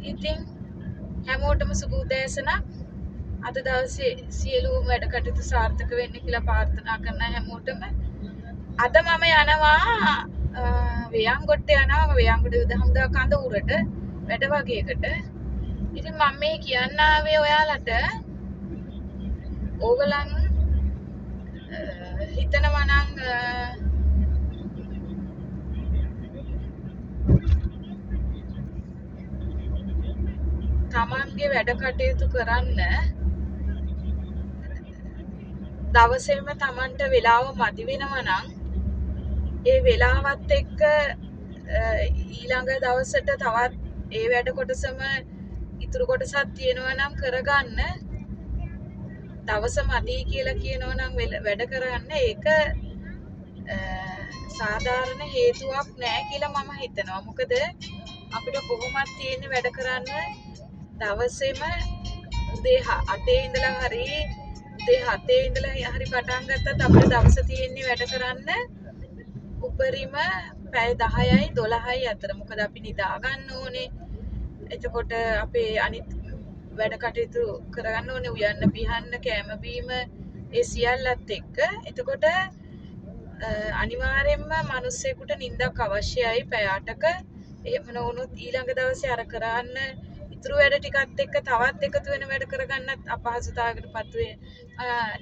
ඉතින් හැමෝටම සුබ උදෑසනක්. අද දවසේ සියලුම වැඩ කටයුතු සාර්ථක වෙන්න කියලා ප්‍රාර්ථනා කරන හැමෝටම. අද මම යනවා වේයන්ගොඩට යනවා. වේයන්ගොඩ යුද හමුදා කඳවුරට වැඩ වගේකට. ඉතින් මම මේ කියන්න ආවේ ඔයාලට ඕගලන් හිතනවා නම් තමන්ගේ වැඩ කටයුතු කරන්න දවසේම තමන්ට වෙලාව මදි වෙනවා නම් ඒ වෙලාවත් එක්ක ඊළඟ දවසට තවත් ඒ වැඩ කොටසම ඉතුරු කොටසක් තියෙනවා නම් කරගන්න. දවස මදි කියලා කියනවා නම් වැඩ කරන්න ඒක සාධාරණ හේතුවක් නෑ කියලා මම හිතනවා. මොකද අපිට කොහොමත් තියෙන වැඩ කරන්න දවසේම උදේ 8 ඉඳලා හරි උදේ 7 ඉඳලා හරි පටන් ගත්තත් අපිට දවස තියෙන්නේ වැඩ කරන්න උපරිම පැය 10යි 12යි අතර. මොකද අපි නිදා ගන්න ඕනේ. එතකොට අපේ අනිත් වැඩ කටයුතු කරගන්න ඕනේ, උයන්න පිහන්න කෑම බීම ඒ සියල්ලත් එක්ක. එතකොට අනිවාර්යෙන්ම මිනිස්සෙකුට නිින්දක් අවශ්‍යයි පැය 8ක. එහෙම නොවුනොත් ඊළඟ දවසේ අර කරන්න ඉතුරු වැඩ ටිකත් එක්ක තවත් එකතු වෙන වැඩ කරගන්නත් අපහසුතාවයකටපත් වේ.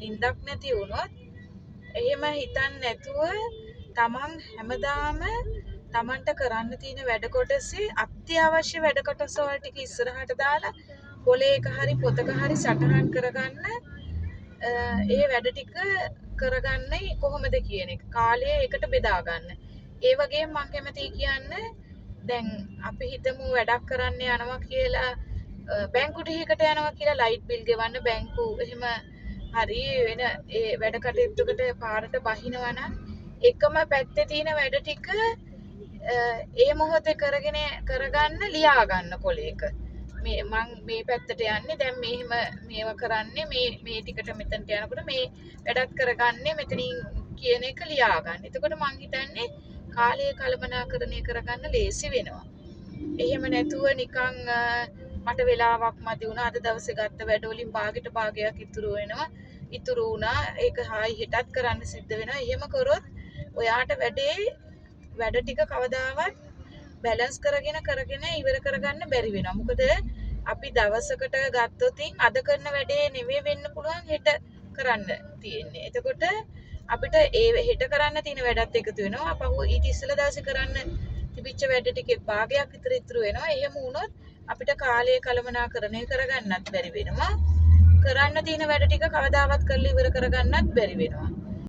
නිින්දක් නැති වුණොත් එහෙම හිතන්නේ නැතුව තමන් හැමදාම තමන්ට කරන්න තියෙන වැඩ කොටසේ අත්‍යවශ්‍ය වැඩ කොටස වල ටික ඉස්සරහට දාලා පොලේක හරි පොතක හරි සටහන් කරගන්න. ඒ වැඩ ටික කරගන්නේ කොහොමද කියන එක කාලය එකට බෙදා ගන්න. ඒ වගේම මම කැමතියි කියන්න, දැන් අපි හිතමු වැඩක් කරන්න යනවා කියලා බැංකු ටිකකට යනවා කියලා ලයිට් බිල් ගෙවන්න බැංකු එහෙම හරි වෙන ඒ වැඩ කටයුත්තකට පාරට බහිනවා නම් එකම පැත්තේ තියෙන වැඩ ටික ඒ මොහොතේ කරගන්න ලියා ගන්න පොලේක. මං මේ පැත්තට යන්නේ දැන් මෙහෙම මේව කරන්නේ මේ ටිකට මෙතනට යනකොට මේ වැඩත් කරගන්නේ මෙතනින් කියන එක ලියා ගන්න. එතකොට මං හිතන්නේ කාලය කළමනාකරණය කරගන්න ලේසි වෙනවා. එහෙම නැතුව නිකන් මට වෙලාවක් මදි වුණා අද දවසේ ගත්ත වැඩ වලින් භාගයට භාගයක් ඉතුරු වුණා. ඒක හායි හෙටත් කරන්න සිද්ධ වෙනවා. එහෙම කරොත් ඔයාට වැඩ ටික කවදාවත් බැලන්ස් කරගෙන ඉවර කරගන්න බැරි වෙනවා. මොකද අපි දවසකට ගත්තොතින් අද කරන වැඩේ නෙවෙයි වෙන්න පුළුවන් හෙට කරන්න තියෙන්නේ. එතකොට අපිට ඒ හෙට කරන්න තියෙන වැඩත් එකතු වෙනවා. අපහුව ඊට ඉස්සෙල්ලා දවසේ කරන්න තිබිච්ච වැඩ ටිකේ භාගයක් විතර ඉතුරු වෙනවා. එහෙම වුණොත් අපිට කාලය කළමනාකරණය කරගන්නත් බැරි වෙනවා. කරන්න තියෙන වැඩ ටික කවදාවත් කරලා ඉවර කරගන්නත් බැරි වෙනවා.